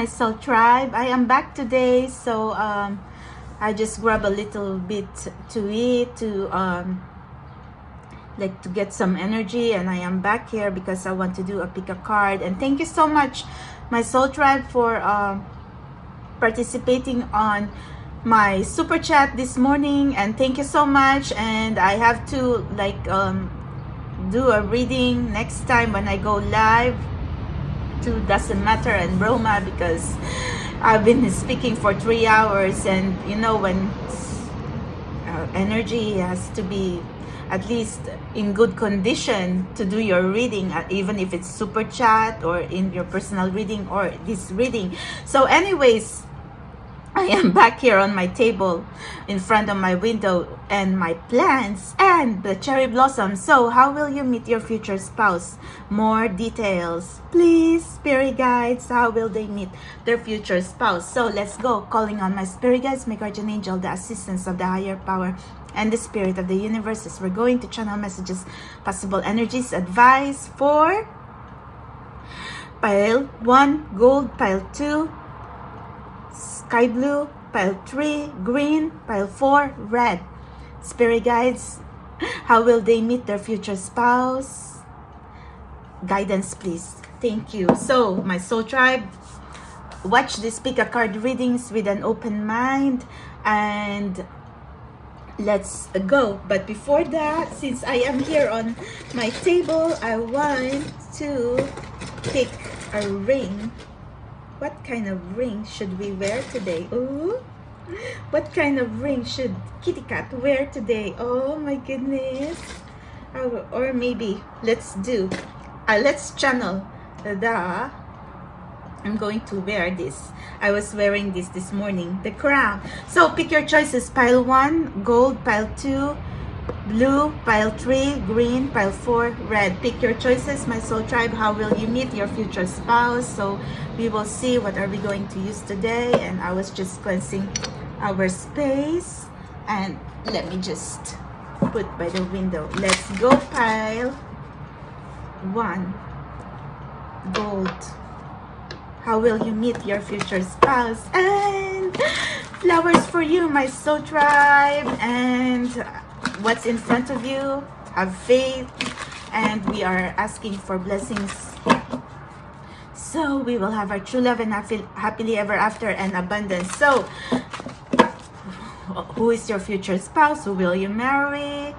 my soul tribe. I am back today, so I just grab a little bit to eat to like to get some energy, and I am back here because I want to do a pick a card. And thank you so much, my soul tribe, for participating on my super chat this morning, and thank you so much. And I have to like do a reading next time when I go live to Doesn't Matter and Roma, because I've been speaking for 3 hours, and you know, when energy has to be at least in good condition to do your reading, even if it's super chat or in your personal reading or this reading. So anyways, I am back here on my table in front of my window and my plants and the cherry blossom. So how will you meet your future spouse? More details, please, spirit guides. How will they meet their future spouse? So let's go. Calling on my spirit guides, my guardian angel, the assistance of the higher power, and the spirit of the universe, as we're going to channel messages, possible energies, advice for pile 1, gold, pile 2, sky blue, pile 3, green, pile 4, red. Spirit guides, how will they meet their future spouse? Guidance, please. Thank you. So, my soul tribe, watch these pick a card readings with an open mind, and let's go. But before that, since I am here on my table, I want to pick a ring. What kind of ring should we wear today? Ooh, what kind of ring should Kitty Cat wear today? Oh my goodness. Or maybe let's channel the, I'm going to wear this. I was wearing this morning, the crown. So pick your choices. Pile 1, gold, pile 2, blue, pile 3, green, pile 4, red. Pick your choices, my soul tribe. How will you meet your future spouse? So we will see what are we going to use today. And I was just cleansing our space, and let me just put by the window. Let's go. Pile 1, gold. How will you meet your future spouse? And flowers for you, my soul tribe. And what's in front of you? Have faith. And we are asking for blessings, so we will have our true love and happily ever after and abundance. So who is your future spouse? Who will you marry?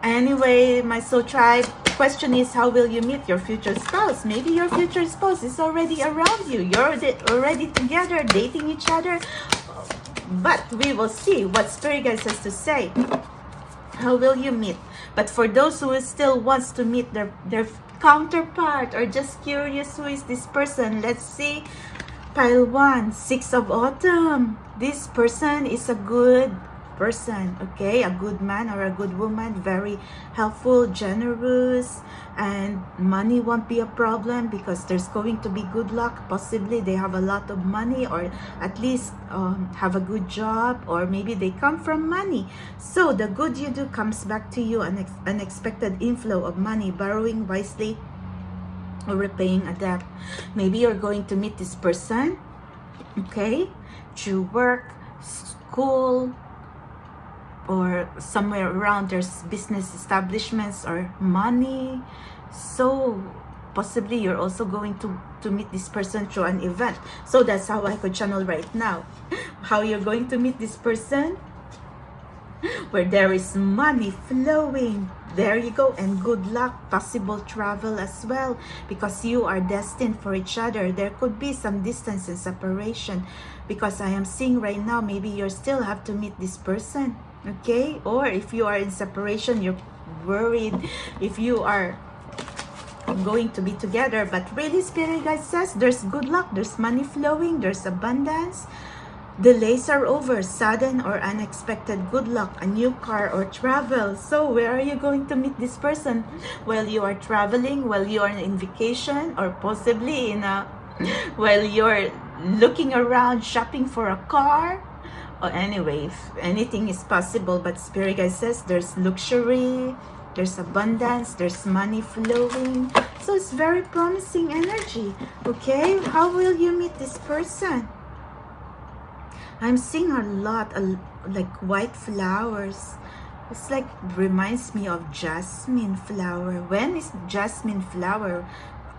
Anyway, my soul tribe, question is, how will you meet your future spouse? Maybe your future spouse is already around you. You're already together, dating each other. But we will see what Spirit Guides has to say. How will you meet? But for those who still wants to meet their counterpart, or just curious who is this person, let's see. Pile 1, 6 of autumn. This person is a good person, okay? A good man or a good woman, very helpful, generous, and money won't be a problem because there's going to be good luck. Possibly they have a lot of money, or at least have a good job, or maybe they come from money. So the good you do comes back to you, an unexpected inflow of money, borrowing wisely or repaying a debt. Maybe you're going to meet this person, okay, through work, school, or somewhere around there's business establishments or money. So possibly you're also going to meet this person through an event. So that's how I could channel right now. How you're going to meet this person? Where there is money flowing. There you go. And good luck, possible travel as well, because you are destined for each other. There could be some distance and separation, because I am seeing right now, maybe you still have to meet this person, okay? Or if you are in separation, you're worried if you are going to be together. But really, Spirit Guide says there's good luck, there's money flowing, there's abundance. Delays are over, sudden or unexpected good luck, a new car or travel. So where are you going to meet this person? While you are traveling, while you are in vacation, or possibly in a while you're looking around shopping for a car. Or anyway, anything is possible. But Spirit Guide says there's luxury, There's abundance, there's money flowing. So it's very promising energy. Okay, how will you meet this person? I'm seeing a lot of like white flowers. It's like reminds me of jasmine flower. When is jasmine flower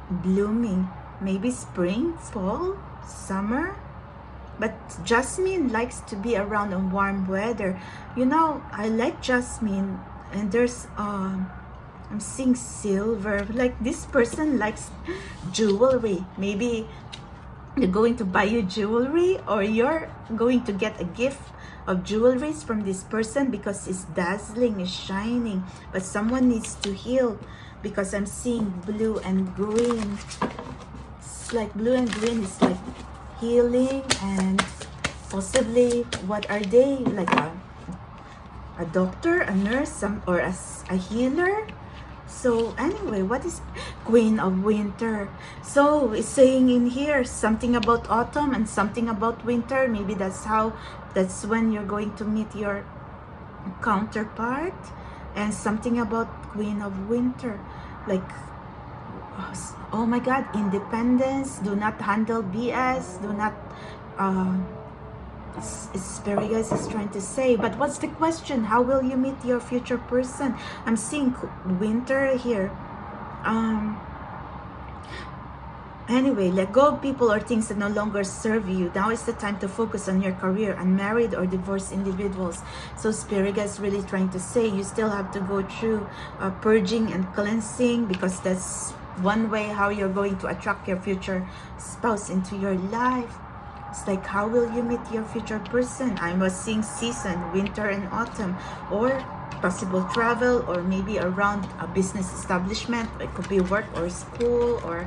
blooming? Maybe spring, fall, summer? But jasmine likes to be around a warm weather. You know, I like jasmine, and there's I'm seeing silver. Like this person likes jewelry. Maybe you're going to buy you jewelry, or you're going to get a gift of jewelries from this person because it's dazzling, it's shining. But someone needs to heal, because I'm seeing blue and green. It's like blue and green is like healing, and possibly, what are they, like a doctor, a nurse, or a healer? So anyway, what is Queen of Winter? So it's saying in here something about autumn and something about winter. Maybe that's when you're going to meet your counterpart. And something about Queen of Winter, like, oh my God, independence. Do not handle BS. Do not Spirit guys is trying to say. But what's the question? How will you meet your future person? I'm seeing winter here. Anyway, let go of people or things that no longer serve you. Now is the time to focus on your career. Unmarried or divorced individuals. So Spirit guys really trying to say you still have to go through purging and cleansing, because that's one way how you're going to attract your future spouse into your life. It's like, how will you meet your future person? I was seeing season, winter and autumn, or possible travel, or maybe around a business establishment. It could be work or school, or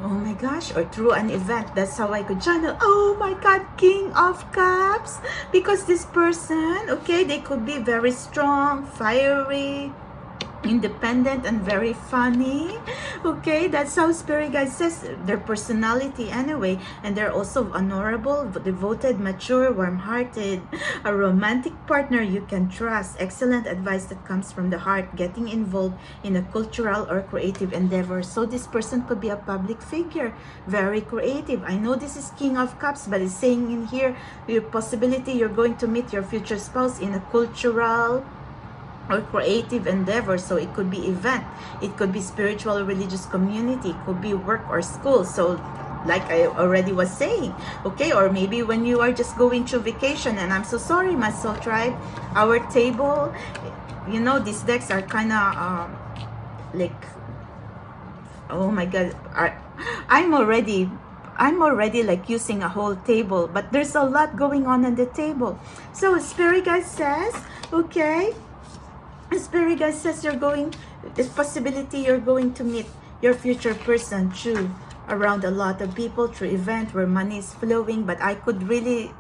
oh my gosh, or through an event. That's how I could channel. Oh my God, King of Cups. Because this person, okay, they could be very strong, fiery, independent, and very funny. Okay, that's how Spirit guide says their personality anyway. And they're also honorable, devoted, mature, warm-hearted, a romantic partner you can trust. Excellent advice that comes from the heart. Getting involved in a cultural or creative endeavor. So this person could be a public figure, very creative. I know this is King of Cups, but it's saying in here your possibility you're going to meet your future spouse in a cultural or creative endeavor. So it could be event, it could be spiritual or religious community, it could be work or school. So like I already was saying, okay, or maybe when you are just going through vacation. And I'm so sorry, my soul tribe, our table, you know, these decks are kind of like, oh my God, I'm already like using a whole table, but there's a lot going on the table. So Spirit guide says, okay, Spirit guide says this possibility you're going to meet your future person through around a lot of people, through event where money is flowing. But I could really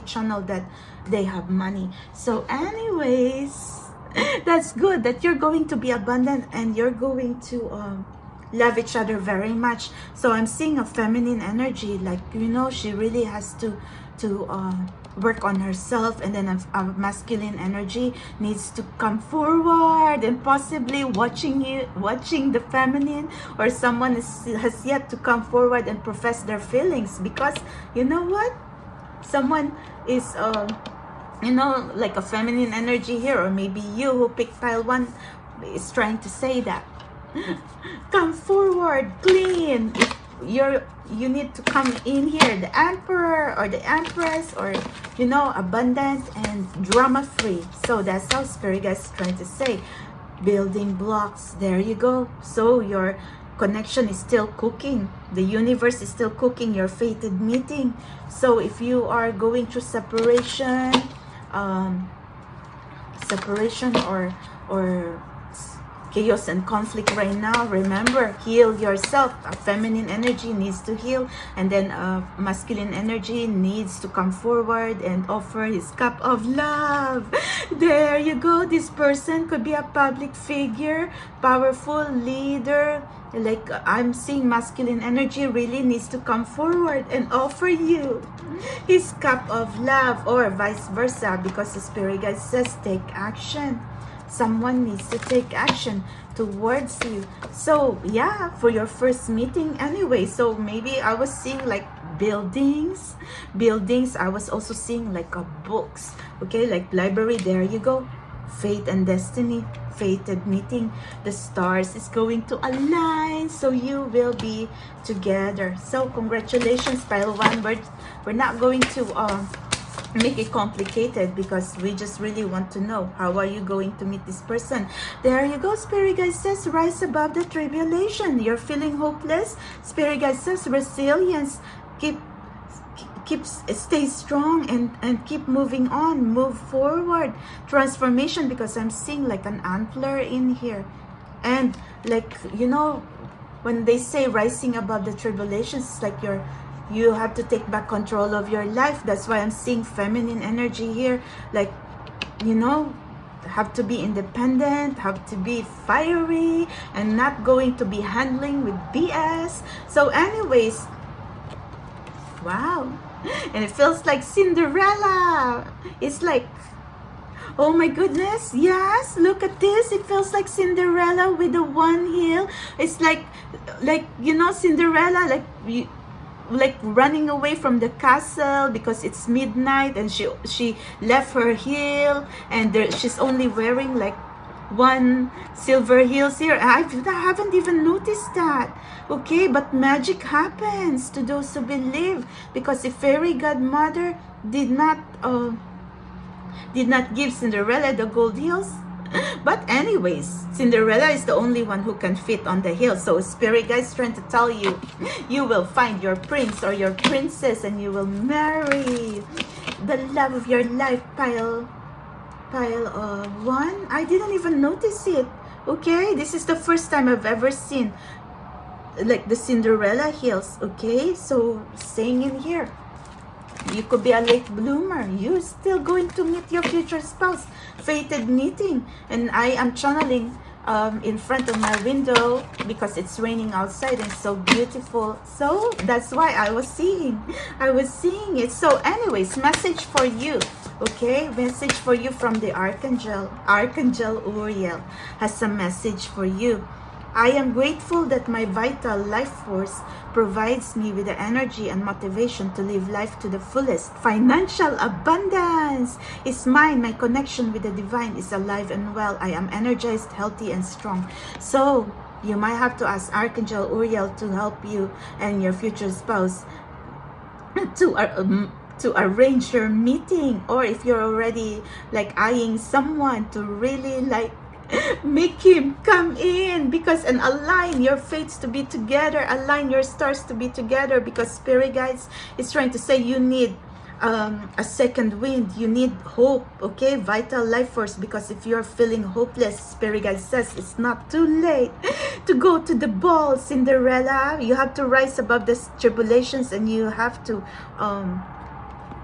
channel that they have money. So anyways, that's good that you're going to be abundant and you're going to love each other very much. So I'm seeing a feminine energy, like, you know, she really has to work on herself, and then a masculine energy needs to come forward and possibly watching the feminine, or someone has yet to come forward and profess their feelings. Because you know what, someone is you know, like a feminine energy here, or maybe you who picked pile 1 is trying to say that come forward, clean. You need to come in here, the Emperor or the Empress, or you know, abundant and drama free. So that's how Spirit guys is trying to say. Building blocks, there you go. So your connection is still cooking, the universe is still cooking your fated meeting. So if you are going through separation or chaos and conflict right now, remember, heal yourself. A feminine energy needs to heal, and then a masculine energy needs to come forward and offer his cup of love. There you go. This person could be a public figure, powerful leader. Like I'm seeing masculine energy really needs to come forward and offer you his cup of love, or vice versa, because the Spirit guide says take action. someone needs to take action towards you. So yeah, for your first meeting anyway, so maybe I was seeing like buildings. I was also seeing like books, okay, like library. There you go. Fate and destiny, fated meeting. The stars is going to align, so you will be together. So congratulations, pile one. We're not going to make it complicated, because we just really want to know how are you going to meet this person. There you go. Spirit guide says rise above the tribulation. You're feeling hopeless. Spirit guide says resilience. Stay strong and keep moving on, move forward. Transformation, because I'm seeing like an antler in here, and like, you know, when they say rising above the tribulations, it's like you have to take back control of your life. That's why I'm seeing feminine energy here, like, you know, have to be independent, have to be fiery, and not going to be handling with BS. So anyways, wow. And it feels like Cinderella. It's like, oh my goodness, yes, look at this. It feels like Cinderella with the one heel. It's like you know, Cinderella, like running away from the castle because it's midnight, and she left her heel, and she's only wearing like one silver heels here. I haven't even noticed that. Okay, but magic happens to those who believe, because if fairy godmother did not give Cinderella the gold heels. But anyways, Cinderella is the only one who can fit on the hill. So Spirit guides trying to tell you, you will find your prince or your princess, and you will marry the love of your life. Pile one. I didn't even notice it. Okay, this is the first time I've ever seen like the Cinderella heels. Okay, so saying in here, you could be a late bloomer. You're still going to meet your future spouse. Fated meeting. And I am channeling in front of my window because it's raining outside and so beautiful. So that's why I was seeing it. So anyways, message for you. Okay, message for you from the Archangel Uriel has a message for you. I am grateful that my vital life force provides me with the energy and motivation to live life to the fullest. Financial abundance is mine. My connection with the divine is alive and well. I am energized, healthy, and strong. So you might have to ask Archangel Uriel to help you and your future spouse to arrange your meeting, or if you're already like eyeing someone, to really like make him come in, because and align your fates to be together, align your stars to be together, because Spirit guides is trying to say you need a second wind, you need hope. Okay, vital life force, because if you're feeling hopeless, Spirit guide says it's not too late to go to the ball, Cinderella. You have to rise above the tribulations, and you have to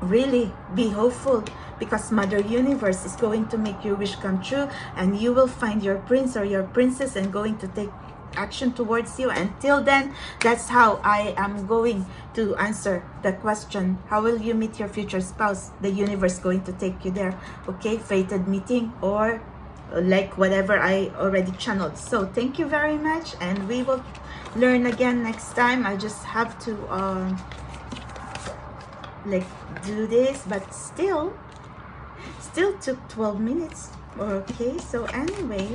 really be hopeful, because Mother Universe is going to make your wish come true, and you will find your prince or your princess and going to take action towards you. Until then, that's how I am going to answer the question, how will you meet your future spouse? The universe going to take you there. Okay, fated meeting, or like whatever I already channeled. So thank you very much, and we will learn again next time. I just have to like do this, but still took 12 minutes. Okay, so anyway,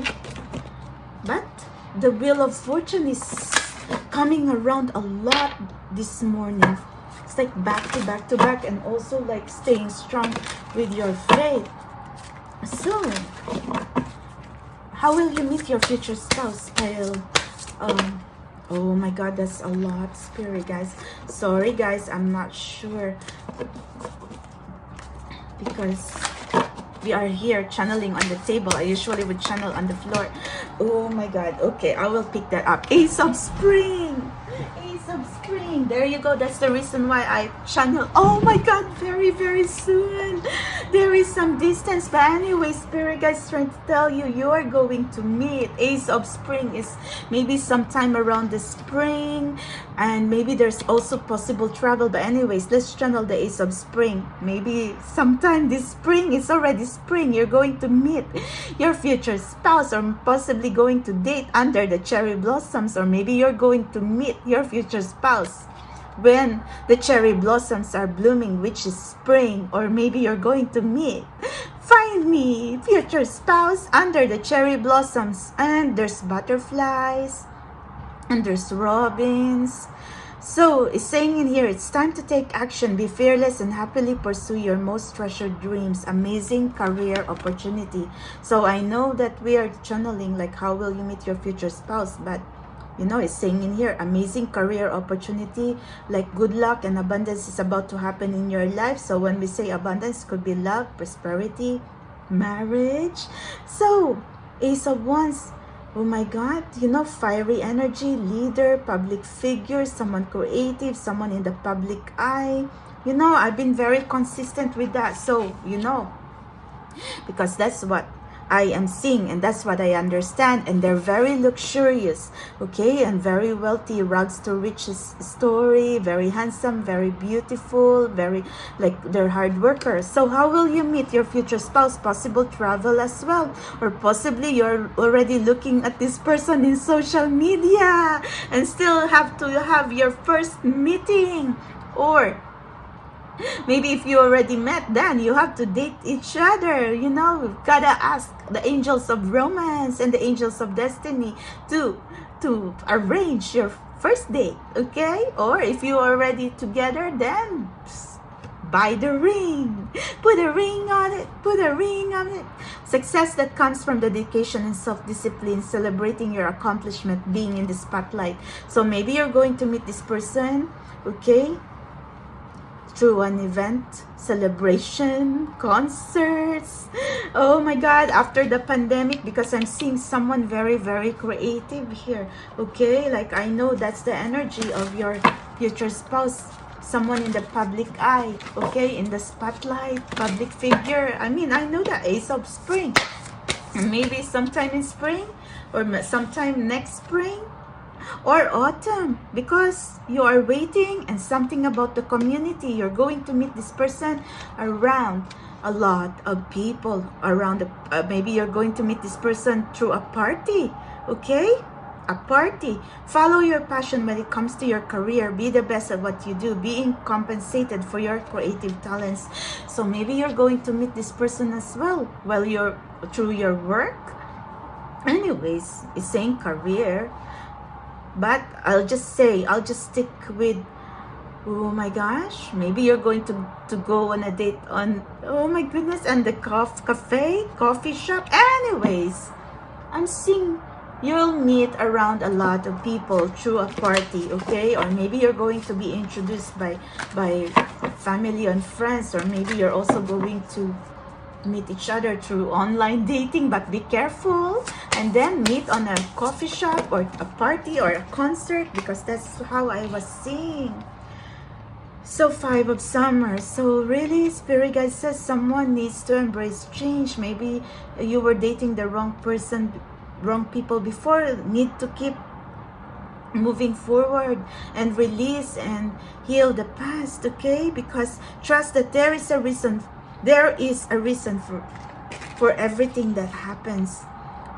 but the wheel of fortune is coming around a lot this morning. It's like back to back to back, and also like staying strong with your faith. So how will you meet your future spouse? Oh my god, that's a lot, Spirit guys. Sorry guys, I'm not sure, because we are here channeling on the table. I usually would channel on the floor. Oh my god. Okay, I will pick that up. Ace of Spring. Ace of Spring. There you go. That's the reason why I channel. Oh my god, very very soon. There is some distance, but anyway, Spirit guys trying to tell you, you are going to meet. Ace of Spring is maybe sometime around the spring, and maybe there's also possible travel. But anyways, let's channel the Ace of Spring. Maybe sometime this spring, it's already spring, you're going to meet your future spouse, or possibly going to date under the cherry blossoms, or maybe you're going to meet your future spouse when the cherry blossoms are blooming, which is spring. Or maybe you're going to meet, find me, future spouse under the cherry blossoms, and there's butterflies and there's robins. So it's saying in here, it's time to take action, be fearless, and happily pursue your most treasured dreams. Amazing career opportunity. So I know that we are channeling like how will you meet your future spouse, but you know, it's saying in here, amazing career opportunity, like good luck and abundance is about to happen in your life. So when we say abundance, could be love, prosperity, marriage. So Ace of Wands, oh my God, you know, fiery energy, leader, public figure, someone creative, someone in the public eye. You know, I've been very consistent with that. So, you know, because that's what I am seeing, and that's what I understand. And they're very luxurious, okay, and very wealthy, rags to riches story, very handsome, very beautiful, very like they're hard workers. So how will you meet your future spouse? Possible travel as well, or possibly you're already looking at this person in social media and still have to have your first meeting. Or maybe if you already met, then you have to date each other. You know, we've gotta ask the angels of romance and the angels of destiny to arrange your first date, okay? Or if you are already together, then buy the ring, put a ring on it, put a ring on it. Success that comes from dedication and self-discipline, celebrating your accomplishment, being in the spotlight. So maybe you're going to meet this person, okay, through an event, celebration, concerts. Oh my God, after the pandemic, because I'm seeing someone very, very creative here, okay? Like I know that's the energy of your future spouse, someone in the public eye, okay? In the spotlight, public figure. I mean, I know the Ace of Spring. Maybe sometime in spring, or sometime next spring, or autumn, because you are waiting. And something about the community, you're going to meet this person around a lot of people around maybe you're going to meet this person through a party, okay? A party. Follow your passion when it comes to your career. Be the best at what you do, being compensated for your creative talents. So maybe you're going to meet this person as well while you're through your work. Anyways, it's saying career, but I'll just stick with, oh my gosh, maybe you're going to go on a date on, oh my goodness, and the coffee shop. Anyways, I'm seeing you'll meet around a lot of people through a party, okay? Or maybe you're going to be introduced by family and friends, or maybe you're also going to meet each other through online dating, but be careful, and then meet on a coffee shop or a party or a concert, because that's how I was seeing. So Five of Summer. So really, Spirit Guide says someone needs to embrace change. Maybe you were dating the wrong person, wrong people before. Need to keep moving forward and release and heal the past, okay? Because trust that there is a reason for everything that happens.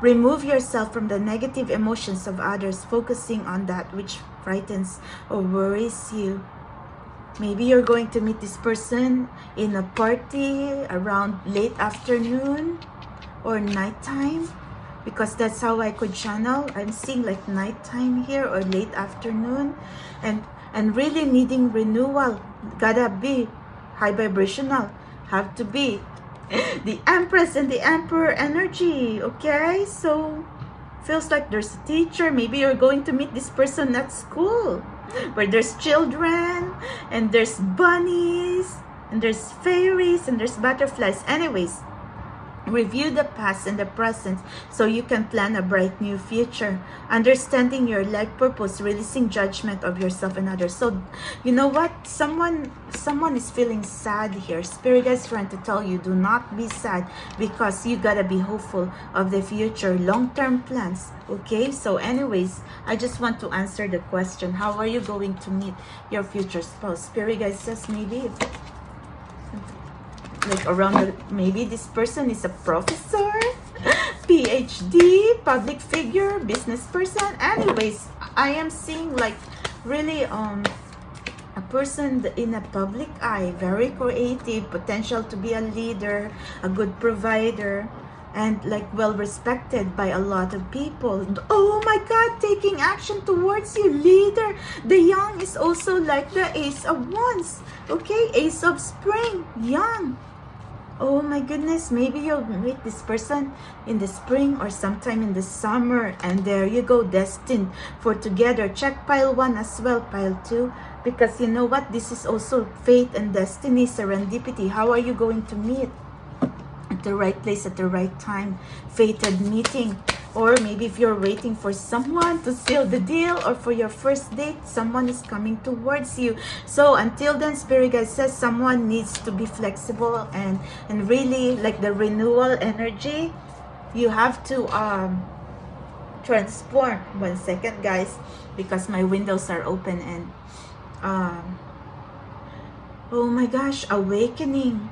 Remove yourself from the negative emotions of others, focusing on that which frightens or worries you. Maybe you're going to meet this person in a party around late afternoon or nighttime, because that's how I could channel. I'm seeing like nighttime here or late afternoon, and really needing renewal. Gotta be high vibrational, have to be the Empress and the Emperor energy, okay? So feels like there's a teacher. Maybe you're going to meet this person at school where there's children and there's bunnies and there's fairies and there's butterflies. Anyways, Review the past and the present so you can plan a bright new future. Understanding your life purpose, releasing judgment of yourself and others. So, you know what? Someone is feeling sad here. Spirit is trying to tell you, do not be sad, because you gotta be hopeful of the future, long-term plans. Okay? So anyways, I just want to answer the question, how are you going to meet your future spouse? Spirit guide says maybe like around maybe this person is a professor, PhD, public figure, business person. Anyways, I am seeing like really a person in a public eye, very creative, potential to be a leader, a good provider, and like well respected by a lot of people. Oh my God, taking action towards you, leader. The young is also like the Ace of Wands. Okay, Ace of Spring, young. Oh my goodness, maybe you'll meet this person in the spring or sometime in the summer, and there you go, destined for together. Check pile 1 as well, pile 2, because you know what, this is also fate and destiny, serendipity. How are you going to meet? At the right place at the right time, fated meeting. Or maybe if you're waiting for someone to seal the deal, or for your first date, someone is coming towards you. So until then, Spirit guide says someone needs to be flexible and really like the renewal energy. You have to transform. 1 second, guys, because my windows are open. And oh my gosh, awakening.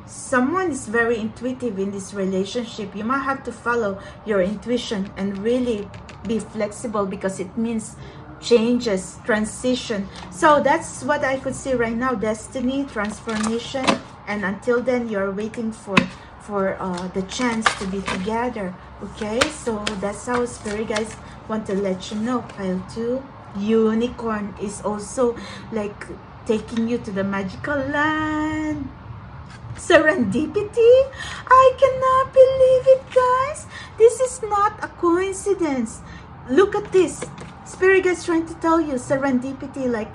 Someone is very intuitive in this relationship. You might have to follow your intuition and really be flexible, because it means changes, transition. So that's what I could see right now, destiny, transformation. And until then, you're waiting for the chance to be together. Okay, so that's how Spirit guys want to let you know. Pile 2, unicorn is also like taking you to the magical land. Serendipity? I cannot believe it, guys. This is not a coincidence. Look at this. Spirit is trying to tell you serendipity, like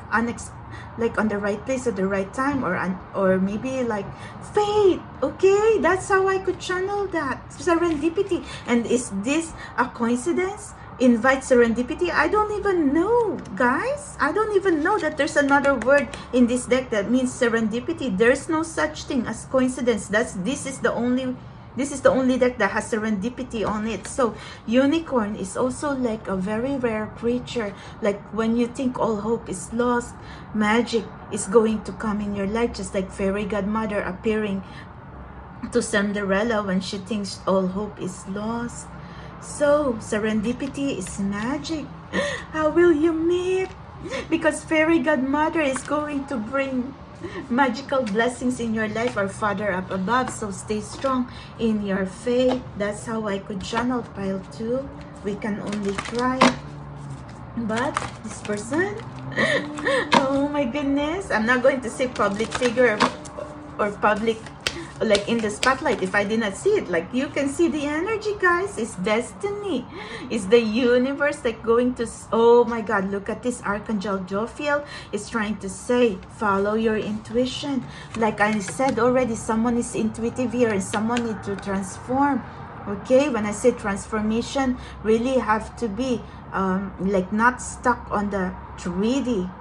like on the right place at the right time, or maybe like fate. Okay, that's how I could channel that. Serendipity. And is this a coincidence? Invite serendipity? I don't even know, guys. I don't even know that there's another word in this deck that means serendipity. There's no such thing as coincidence. This is the only deck that has serendipity on it. So unicorn is also like a very rare creature. Like when you think all hope is lost, magic is going to come in your life, just like fairy godmother appearing to Cinderella when she thinks all hope is lost. So serendipity is magic. How will you meet? Because fairy godmother is going to bring magical blessings in your life, or father up above. So stay strong in your faith. That's how I could channel pile 2. We can only try. But this person, oh my goodness, I'm not going to say public figure or public, like in the spotlight, if I did not see it. Like you can see the energy, guys. It's destiny. It's the universe like going to, oh my God, look at this. Archangel Jophiel is trying to say, follow your intuition. Like I said already, someone is intuitive here, and someone needs to transform. Okay, when I say transformation, really have to be like not stuck on the 3D.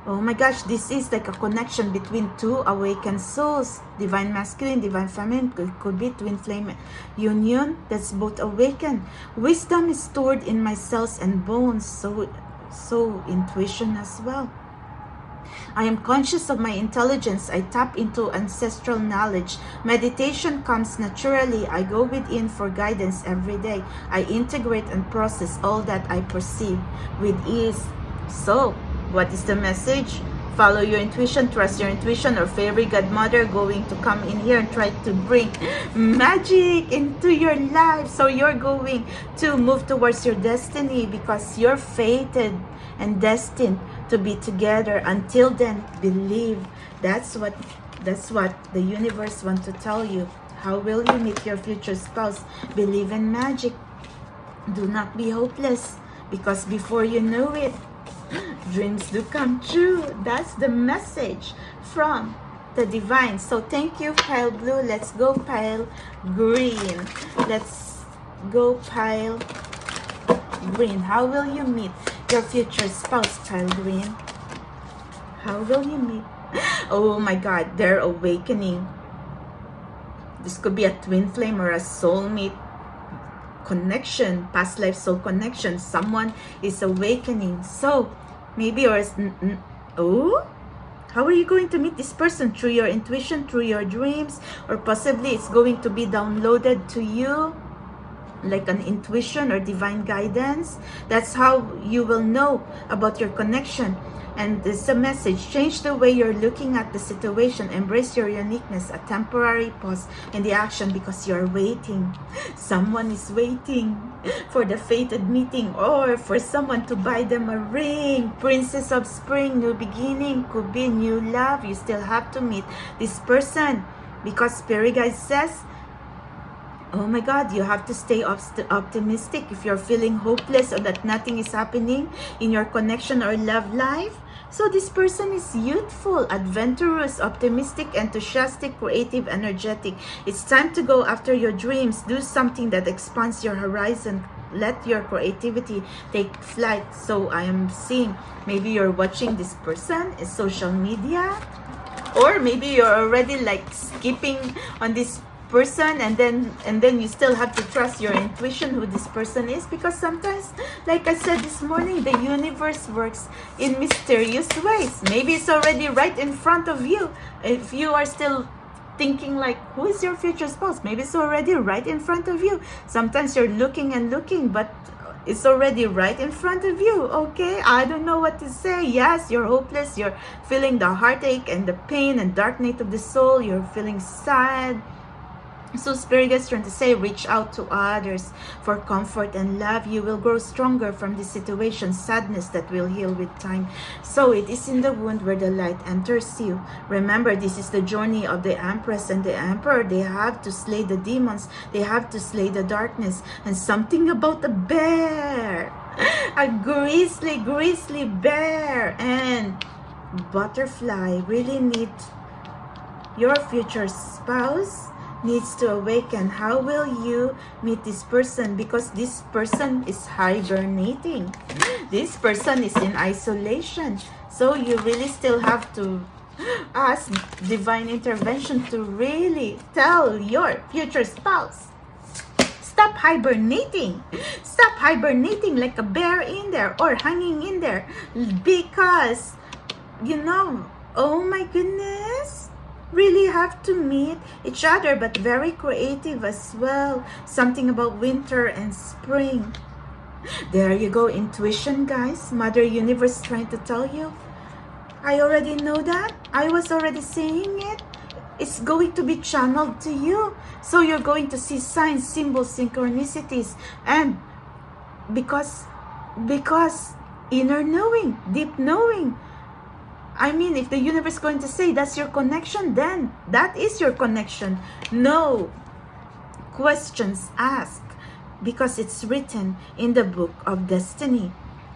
Oh my gosh, this is like a connection between two awakened souls. Divine masculine, divine feminine, could be twin flame union that's both awakened. Wisdom is stored in my cells and bones, so intuition as well. I am conscious of my intelligence. I tap into ancestral knowledge. Meditation comes naturally. I go within for guidance every day. I integrate and process all that I perceive with ease. So, what is the message? Follow your intuition, trust your intuition, or fairy godmother going to come in here and try to bring magic into your life. So you're going to move towards your destiny, because you're fated and destined to be together. Until then, believe. That's what the universe wants to tell you. How will you meet your future spouse? Believe in magic. Do not be hopeless, because before you know it, dreams do come true. That's the message from the divine. So thank you, pile blue. Let's go pile green. Let's go pile green. How will you meet your future spouse, pile green? How will you meet? Oh my God, they're awakening. This could be a twin flame or a soulmate connection, past life soul connection. Someone is awakening. So maybe, or oh, how are you going to meet this person? Through your intuition, through your dreams, or possibly it's going to be downloaded to you like an intuition or divine guidance. That's how you will know about your connection. And this is a message: change the way you're looking at the situation, embrace your uniqueness, a temporary pause in the action because you're waiting. Someone is waiting for the fated meeting, or for someone to buy them a ring. Princess of Spring, new beginning, could be new love. You still have to meet this person because Spirit Guide says, oh my God, you have to stay optimistic. If you're feeling hopeless or that nothing is happening in your connection or love life. So this person is youthful, adventurous, optimistic, enthusiastic, creative, energetic. It's time to go after your dreams. Do something that expands your horizon. Let your creativity take flight. So I am seeing maybe you're watching this person in social media, or maybe you're already like skipping on this person, and then you still have to trust your intuition who this person is, because sometimes, like I said this morning, the universe works in mysterious ways. Maybe it's already right in front of you. If you are still thinking like, who is your future spouse, maybe it's already right in front of you. Sometimes you're looking and looking, but it's already right in front of you. Okay, I don't know what to say. Yes, you're hopeless, you're feeling the heartache and the pain and dark night of the soul, you're feeling sad. So Spirit is trying to say, reach out to others for comfort and love. You will grow stronger from this situation, sadness that will heal with time. So it is in the wound where the light enters you. Remember, this is the journey of the Empress and the Emperor. They have to slay the demons. They have to slay the darkness. And something about a bear. A grizzly bear and butterfly really need your future spouse needs to awaken. How will you meet this person? Because this person is hibernating. This person is in isolation. So you really still have to ask divine intervention to really tell your future spouse, stop hibernating. Stop hibernating like a bear in there or hanging in there. Because, you know, oh my goodness, really have to meet each other, but very creative as well. Something about winter and spring. There you go, intuition, guys. Mother Universe trying to tell you. I already know that. I was already saying it. It's going to be channeled to you. So you're going to see signs, symbols, synchronicities. And because inner knowing, deep knowing. I mean, if the universe is going to say that's your connection, then that is your connection. No questions asked, because it's written in the book of destiny.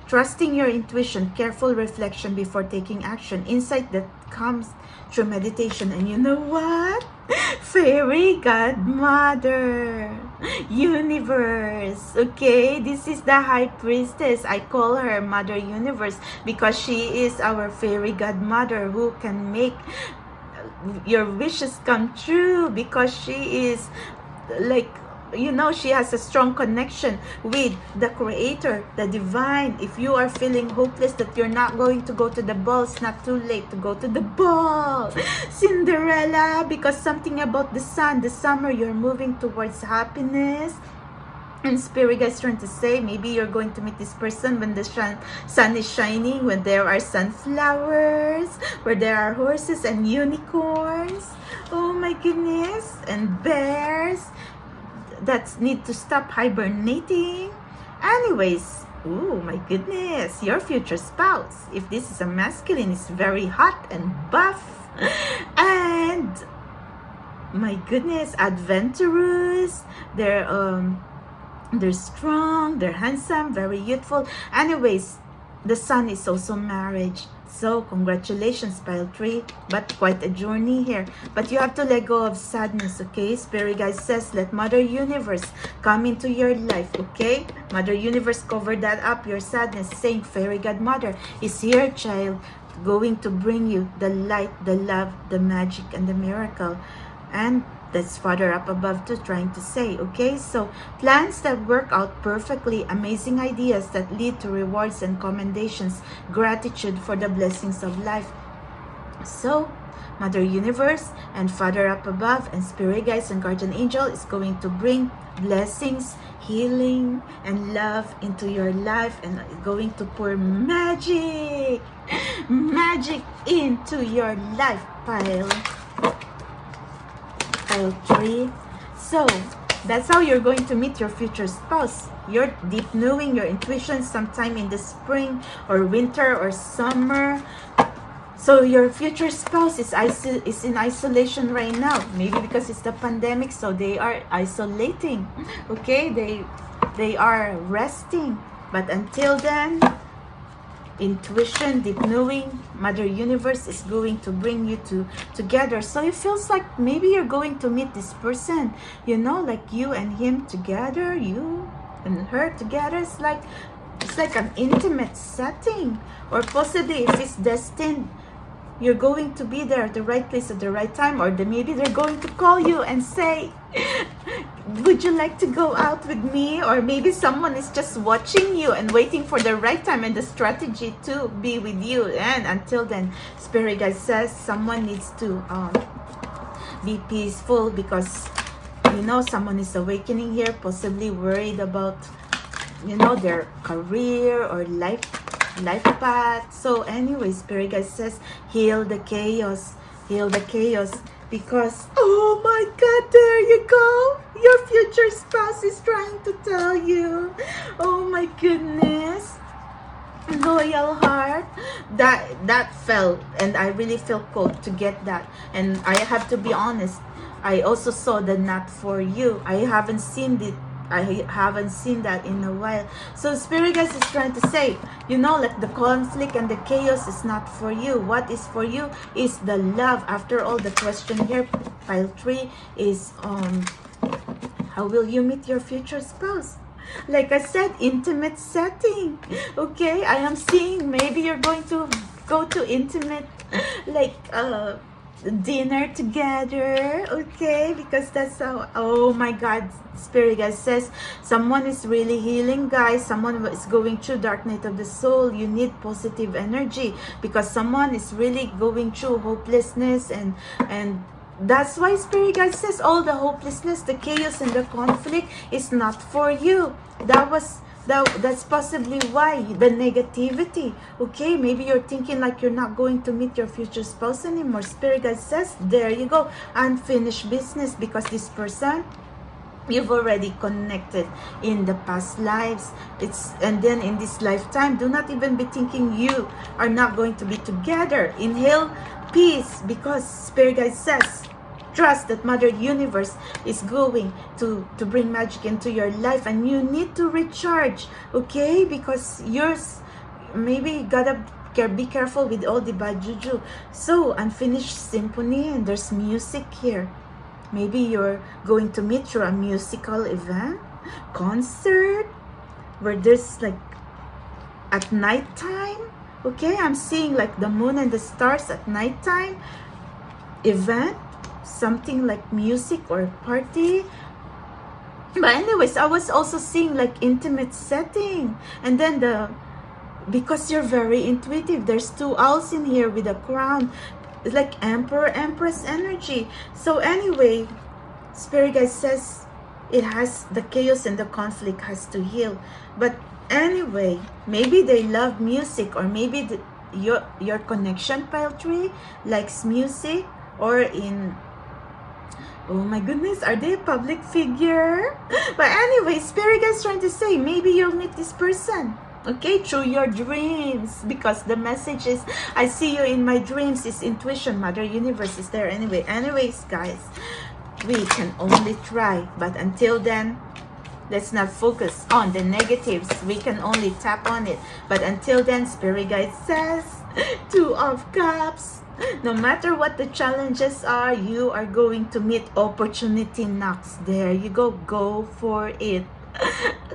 Trusting your intuition, careful reflection before taking action, insight that comes through meditation. And you know what? Fairy godmother, universe, okay? This is the high priestess. I call her Mother Universe because she is our fairy godmother who can make your wishes come true, because she is like, you know, she has a strong connection with the creator, the divine. If you are feeling hopeless that you're not going to go to the ball, it's not too late to go to the ball, Cinderella, because something about the sun, the summer, you're moving towards happiness. And Spirit is trying to say, maybe you're going to meet this person when the sun is shining, when there are sunflowers, where there are horses and unicorns, oh my goodness, and bears that need to stop hibernating. Anyways, oh my goodness, your future spouse, if this is a masculine, is very hot and buff and my goodness, adventurous. They're strong, they're handsome, very youthful. Anyways, the sun is also marriage. So congratulations, pile 3, but quite a journey here. But you have to let go of sadness, okay? Spirit guide says, let Mother Universe come into your life, okay? Mother Universe, cover that up, your sadness, saying Fairy Godmother is here, child, going to bring you the light, the love, the magic, and the miracle. And that's Father up above too, trying to say, okay? So plans that work out perfectly, amazing ideas that lead to rewards and commendations, gratitude for the blessings of life. So Mother Universe and Father up above and Spirit guides and Guardian Angel is going to bring blessings, healing, and love into your life, and going to pour magic into your life, pile 3. So that's how you're going to meet your future spouse. Your deep knowing, your intuition, sometime in the spring or winter or summer. So your future spouse is in isolation right now, maybe because it's the pandemic, so they are isolating, okay? They are resting, but until then, intuition, deep knowing, Mother Universe is going to bring you together. So it feels like maybe you're going to meet this person, you know, like you and him together, you and her together. It's like an intimate setting, or possibly if it's destined, you're going to be there at the right place at the right time, or maybe they're going to call you and say, would you like to go out with me? Or maybe someone is just watching you and waiting for the right time and the strategy to be with you. And until then, Spirit guide says someone needs to be peaceful, because you know someone is awakening here, possibly worried about, you know, their career or life path. So anyway, Spirit guide says heal the chaos, because oh my god, there you go, your future spouse is trying to tell you. Oh my goodness, loyal heart. That felt, and I really felt called to get that. And I have to be honest, I also saw the not for you. I haven't seen that in a while. So Spirit guides is trying to say, you know, like the conflict and the chaos is not for you. What is for you is the love. After all, the question here, pile 3, is how will you meet your future spouse? Like I said, intimate setting, okay? I am seeing maybe you're going to go to intimate, like dinner together, okay? Because that's how, oh my god, Spirit guide says someone is really healing, guys. Someone is going through dark night of the soul. You need positive energy, because someone is really going through hopelessness, and that's why Spirit guide says all the hopelessness, the chaos, and the conflict is not for you. That's possibly why the negativity, okay? Maybe you're thinking like you're not going to meet your future spouse anymore. Spirit guide says, there you go, unfinished business, because this person you've already connected in the past lives. And then in this lifetime, do not even be thinking you are not going to be together. Inhale peace, because Spirit guide says trust that Mother Universe is going to bring magic into your life, and you need to recharge, okay? Because yours, maybe you gotta be careful with all the bad juju. So unfinished symphony, and there's music here. Maybe you're going to meet through a musical event, concert, where there's like at nighttime, okay? I'm seeing like the moon and the stars at nighttime event, something like music or party. But anyways, I was also seeing like intimate setting, and then because you're very intuitive, there's 2 owls in here with a crown. It's like Emperor, Empress energy. So anyway, Spirit guide says it has the chaos and the conflict has to heal. But anyway, maybe they love music, or maybe your connection, pile 3, likes music, or in, oh my goodness, are they a public figure? But anyway, Spirit guide is trying to say maybe you'll meet this person, okay, through your dreams, because the message is I see you in my dreams is intuition. Mother Universe is there. Anyways, guys, we can only try. But until then, Let's not focus on the negatives. We can only tap on it. But until then, Spirit Guide says, Two of Cups. No matter what the challenges are, you are going to meet opportunity knocks. There you go. Go for it.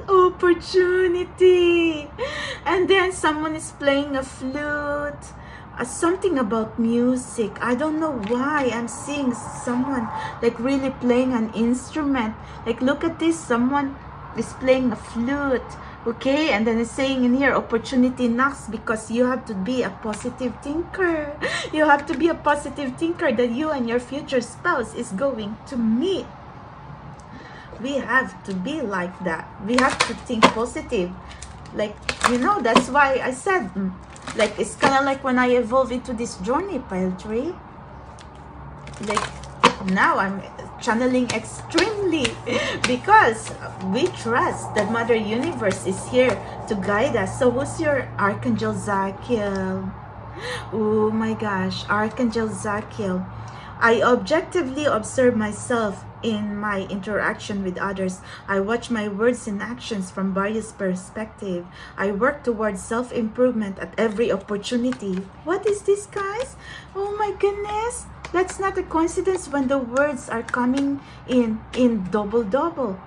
Opportunity. And then someone is playing a flute. Something about music. I don't know why I'm seeing someone like really playing an instrument. Like, look at this. Someone is playing a flute. Okay, and then it's saying in here, opportunity knocks, because you have to be a positive thinker. You have to be a positive thinker that you and your future spouse is going to meet. We have to be like that. We have to think positive. Like, you know, that's why I said, like, it's kind of like when I evolve into this journey, pile 3. Like, now I'm channeling extremely because we trust that Mother Universe is here to guide us. So who's your Archangel Zachiel? Oh my gosh, Archangel Zachiel. I objectively observe myself in my interaction with others. I watch my words and actions from various perspectives. I work towards self-improvement at every opportunity. What is this, guys? Oh my goodness. That's not a coincidence when the words are coming in double.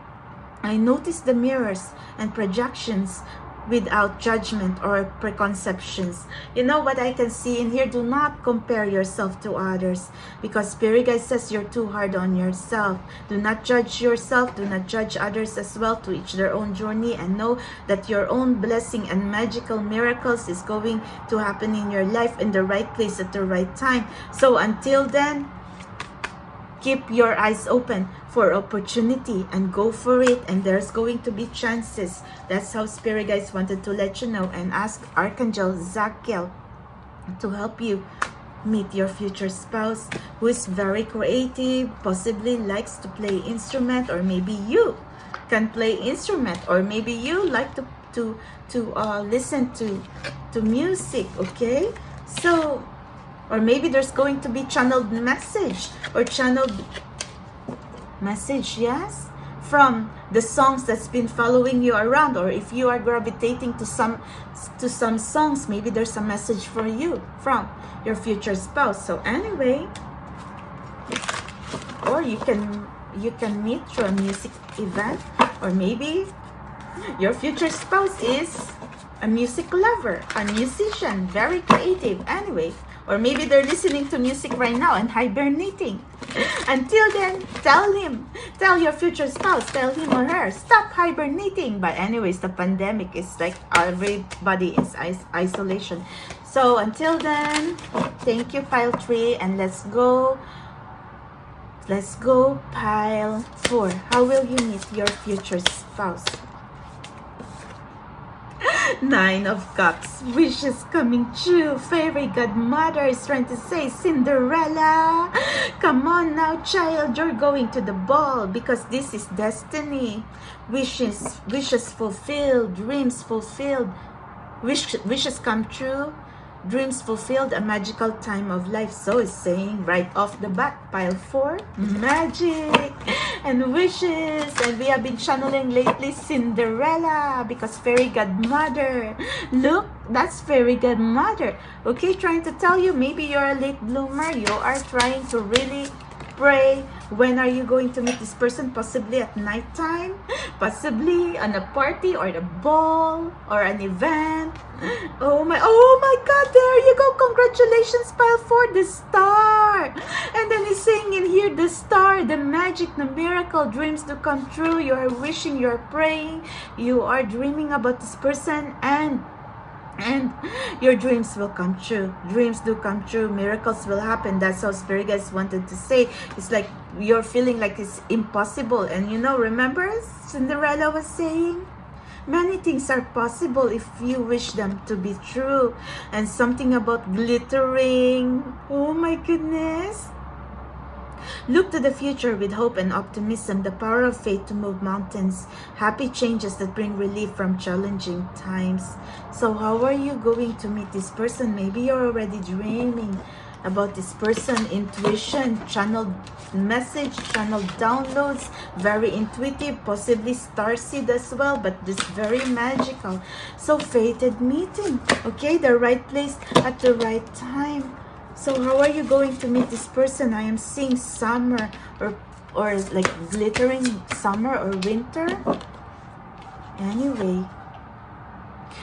I notice the mirrors and projections without judgment or preconceptions. You know what I can see in here? Do not compare yourself to others, because Spirit Guide says you're too hard on yourself. Do not judge yourself. Do not judge others as well. To each their own journey, and know that your own blessing and magical miracles is going to happen in your life in the right place at the right time. So until then, keep your eyes open for opportunity and go for it, and there's going to be chances. That's how Spirit Guides wanted to let you know, and ask Archangel Zachiel to help you meet your future spouse who is very creative, possibly likes to play instrument, or maybe you can play instrument, or maybe you like to listen to music. Okay, so, or maybe there's going to be channeled message, or channeled message, yes, from the songs that's been following you around. Or if you are gravitating to some songs, maybe there's a message for you from your future spouse. So anyway, or you can meet through a music event, or maybe your future spouse is a music lover, a musician, very creative. Anyway, or maybe they're listening to music right now and hibernating. Until then, tell your future spouse, tell him or her, stop hibernating. But anyways, the pandemic is like everybody is isolation. So until then, thank you, pile 3, and let's go pile 4. How will you meet your future spouse? 9 of Cups, wishes coming true. Fairy godmother is trying to say, Cinderella, come on now, child, you're going to the ball, because this is destiny. Wishes fulfilled, dreams fulfilled, wishes come true, dreams fulfilled, a magical time of life. So it's saying right off the bat, pile 4, magic and wishes. And we have been channeling lately Cinderella, because fairy godmother, look, that's fairy godmother. Okay, trying to tell you, maybe you're a late bloomer. You are trying to really pray. When are you going to meet this person? Possibly at nighttime, possibly on a party or a ball or an event. Oh my god, there you go. Congratulations, pile 4, the star. And then he's saying in here, the star, the magic, the miracle, dreams do come true. You are wishing, you are praying, you are dreaming about this person, and your dreams will come true. Dreams do come true. Miracles will happen. That's how Spirit Guides wanted to say. It's like you're feeling like it's impossible. And you know, remember Cinderella was saying, many things are possible if you wish them to be true. And something about glittering. Oh my goodness. Look to the future with hope and optimism, the power of faith to move mountains, happy changes that bring relief from challenging times. So how are you going to meet this person? Maybe you're already dreaming about this person. Intuition, channeled message, channeled downloads, very intuitive, possibly starseed as well, but this very magical. So fated meeting, okay, the right place at the right time. So how are you going to meet this person? I am seeing summer or like glittering summer or winter. Anyway,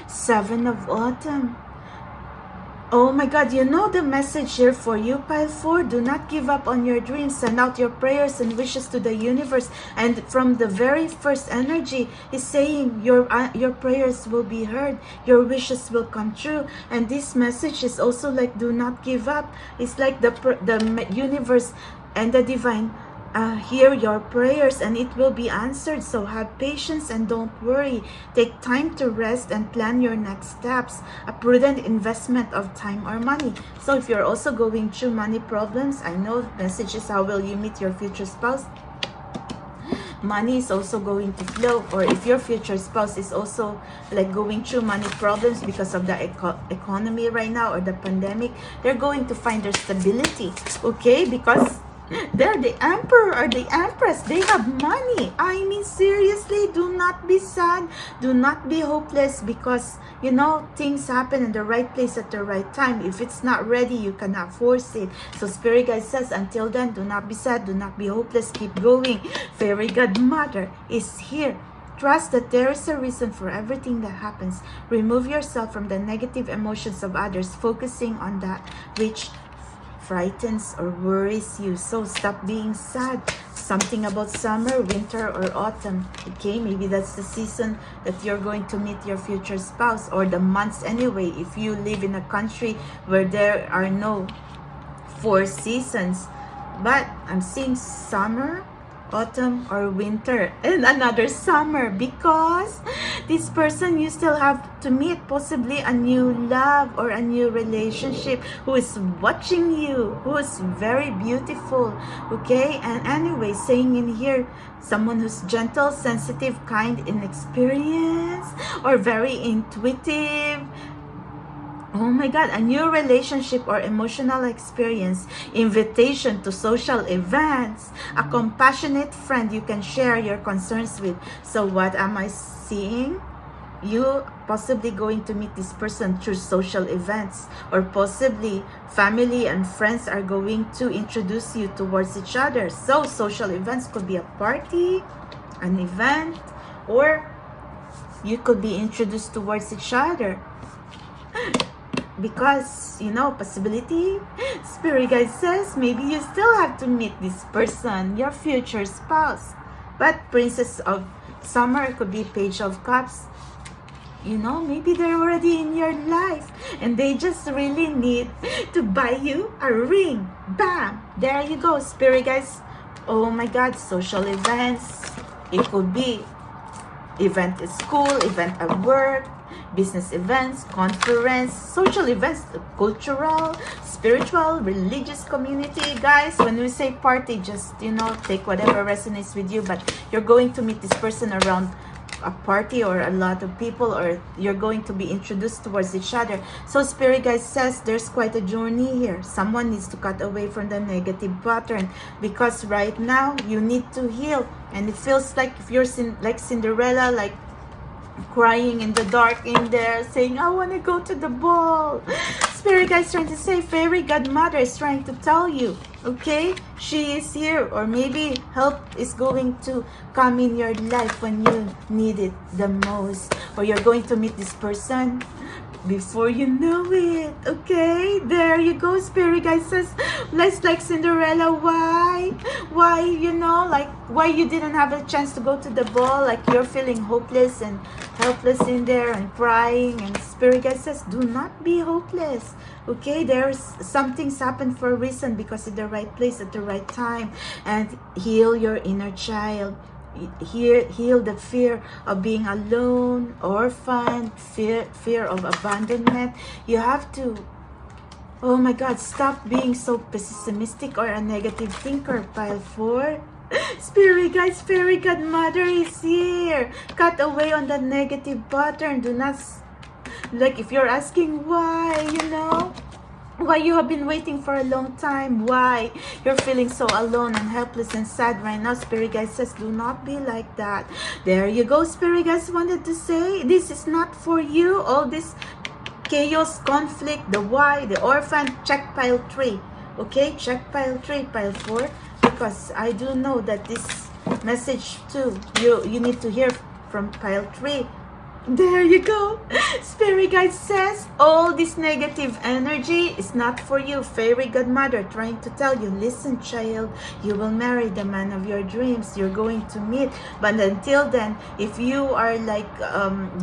7 of autumn. Oh my God, you know the message here for you, pile 4. Do not give up on your dreams. Send out your prayers and wishes to the universe. And from the very first energy is saying your prayers will be heard. Your wishes will come true. And this message is also like, do not give up. It's like the universe and the divine hear your prayers and it will be answered. So have patience and don't worry. Take time to rest and plan your next steps. A prudent investment of time or money. So if you're also going through money problems, I know messages, how will you meet your future spouse? Money is also going to flow. Or if your future spouse is also like going through money problems because of the economy right now or the pandemic, they're going to find their stability, okay? Because they're the emperor or the empress. They have money. I mean, seriously, do not be sad. Do not be hopeless because, you know, things happen in the right place at the right time. If it's not ready, you cannot force it. So Spirit Guide says, until then, do not be sad. Do not be hopeless. Keep going. Fairy Godmother is here. Trust that there is a reason for everything that happens. Remove yourself from the negative emotions of others, focusing on that which frightens or worries you. So stop being sad. Something about summer, winter, or autumn, okay? Maybe that's the season that you're going to meet your future spouse, or the months anyway, if you live in a country where there are no 4 seasons. But I'm seeing summer, autumn, or winter, and another summer, because this person you still have to meet possibly a new love or a new relationship who is watching you, who is very beautiful, okay? And anyway, saying in here, someone who's gentle, sensitive, kind, inexperienced, or very intuitive. Oh my God, a new relationship or emotional experience, invitation to social events, a compassionate friend you can share your concerns with. So what am I seeing? You possibly going to meet this person through social events, or possibly family and friends are going to introduce you towards each other. So social events could be a party, an event, or you could be introduced towards each other. Because, you know, possibility, Spirit Guide says, maybe you still have to meet this person, your future spouse. But Princess of Summer could be Page of Cups. You know, maybe they're already in your life and they just really need to buy you a ring. Bam! There you go, Spirit Guides. Oh my God, social events. It could be event at school, event at work, business events, conference, social events, cultural, spiritual, religious community. Guys, when we say party, just, you know, take whatever resonates with you, but you're going to meet this person around a party or a lot of people, or you're going to be introduced towards each other. So Spirit Guide says there's quite a journey here. Someone needs to cut away from the negative pattern, because right now you need to heal, and it feels like if you're like Cinderella, like crying in the dark in there, saying, I want to go to the ball. Spirit Guide is trying to say, Fairy Godmother is trying to tell you, okay, she is here, or maybe help is going to come in your life when you need it the most, or you're going to meet this person before you know it. Okay, there you go. Spirit Guide says, let's like Cinderella. Why, you know, like why you didn't have a chance to go to the ball, like you're feeling hopeless and helpless in there and crying. And Spirit Guide says, do not be hopeless. Okay, there's something's happened for a reason, because at the right place at the right time. And heal your inner child. Heal the fear of being alone, orphan, fear of abandonment. You have to, oh my God, stop being so pessimistic or a negative thinker, pile 4. Spirit Guides, Fairy Godmother is here. Cut away on the negative pattern. Do not, like if you're asking why, you know, Why you have been waiting for a long time? Why you're feeling so alone and helpless and sad right now? Spirit guide says, do not be like that. There you go. Spirit guides wanted to say, this is not for you. All this chaos, conflict, the why, the orphan. Check pile 3. Okay, check pile 3, pile 4, because I do know that this message too, you need to hear from pile 3. There you go. Spirit guide says all this negative energy is not for you. Fairy godmother trying to tell you, listen child, you will marry the man of your dreams. You're going to meet. But until then, if you are like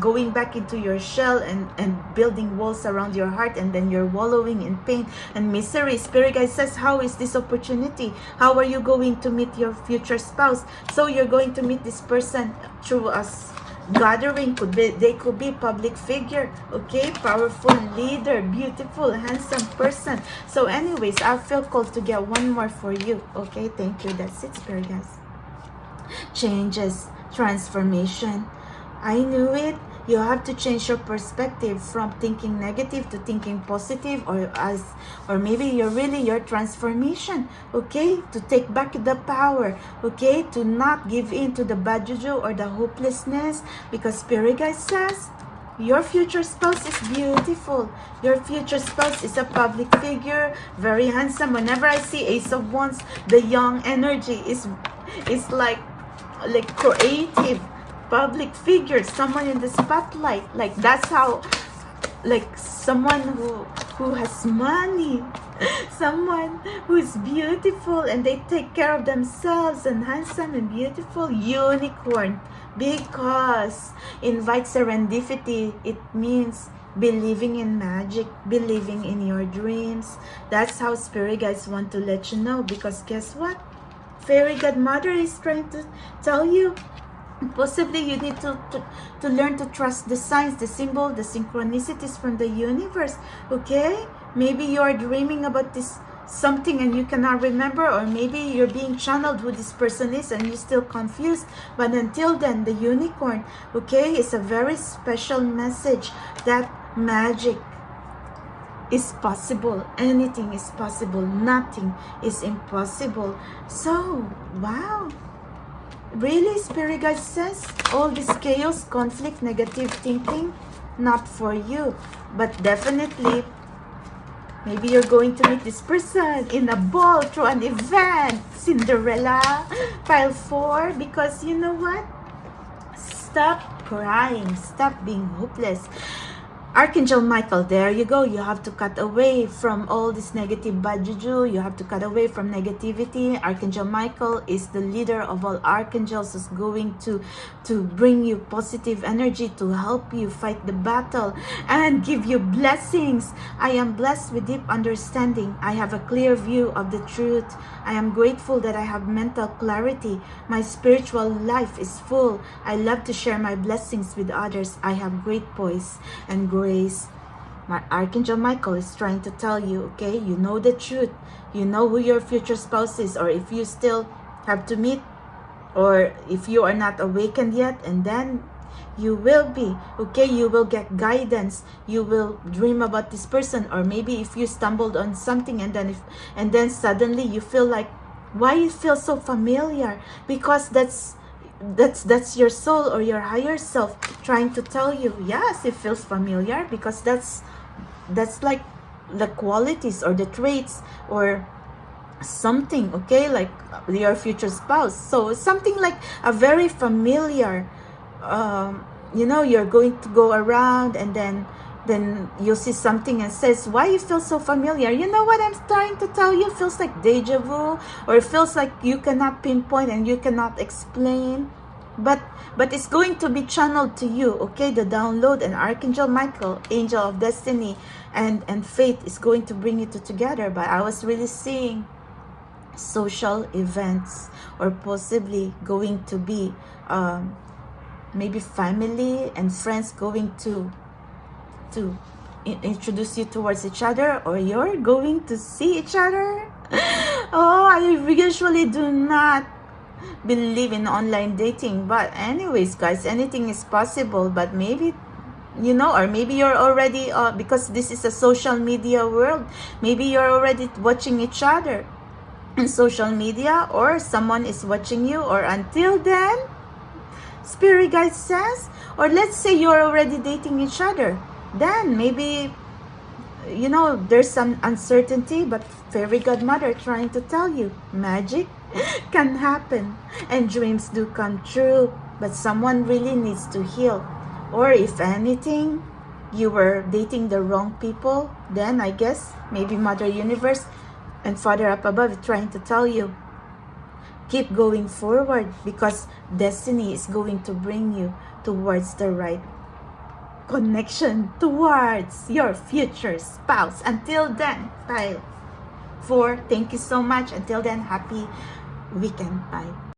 going back into your shell and building walls around your heart, and then you're wallowing in pain and misery, Spirit guide says, how is this opportunity? How are you going to meet your future spouse? So you're going to meet this person through us gathering. Could be, they could be public figure, okay, powerful leader, beautiful, handsome person. So anyways, I feel called to get one more for you. Okay, thank you. That's it, Spirit guys. Changes, transformation. I knew it. You have to change your perspective from thinking negative to thinking positive, or maybe your transformation, okay, to take back the power, okay, to not give in to the bad juju or the hopelessness, because Spirit guide says your future spouse is beautiful. Your future spouse is a public figure, very handsome. Whenever I see Ace of Wands, the young energy is like creative, public figure, someone in the spotlight. Like that's how, like someone who has money, someone who is beautiful and they take care of themselves and handsome and beautiful. Unicorn, because invite serendipity. It means believing in magic, believing in your dreams. That's how Spirit guides want to let you know, because guess what? Fairy godmother is trying to tell you, possibly you need to learn to trust the signs, the symbol, the synchronicities from the universe, okay? Maybe you are dreaming about this something and you cannot remember, or maybe you're being channeled who this person is and you're still confused. But until then, the unicorn, okay, is a very special message that magic is possible. Anything is possible. Nothing is impossible. So, wow. Really, Spirit guide says all this chaos, conflict, negative thinking, not for you. But definitely, maybe you're going to meet this person in a ball, through an event. Cinderella, pile 4, because you know what? Stop crying. Stop being hopeless. Archangel Michael, there you go. You have to cut away from all this negative bad juju. You have to cut away from negativity. Archangel Michael is the leader of all archangels, who's going to bring you positive energy, to help you fight the battle and give you blessings. I am blessed with deep understanding. I have a clear view of the truth. I am grateful that I have mental clarity. My spiritual life is full. I love to share my blessings with others. I have great poise and grace. My Archangel Michael is trying to tell you, okay, you know the truth. You know who your future spouse is, or if you still have to meet, or if you are not awakened yet, and then you will be, okay, you will get guidance. You will dream about this person, or maybe if you stumbled on something and then suddenly you feel like, why you feel so familiar? Because that's your soul or your higher self trying to tell you, yes, it feels familiar, because that's like the qualities or the traits or something, okay, like your future spouse. So something like a very familiar, you know, you're going to go around and then you'll see something and says, why you feel so familiar? You know what I'm trying to tell you? It feels like deja vu, or it feels like you cannot pinpoint and you cannot explain, but it's going to be channeled to you, okay? The download, and Archangel Michael, angel of destiny and fate, is going to bring you two together. But I was really seeing social events, or possibly going to be maybe family and friends going to introduce you towards each other, or you're going to see each other. Oh, I usually do not believe in online dating, but anyways guys, anything is possible. But maybe you know, or maybe you're already, because this is a social media world, maybe you're already watching each other in social media, or someone is watching you, or until then, Spirit guide says, or let's say you're already dating each other, then maybe, you know, there's some uncertainty, but fairy godmother trying to tell you magic can happen and dreams do come true, but someone really needs to heal. Or if anything, you were dating the wrong people, then I guess maybe Mother Universe and Father up above trying to tell you, keep going forward, because destiny is going to bring you towards the right connection, towards your future spouse. Until then, pile 4, thank you so much. Until then, happy weekend. Bye.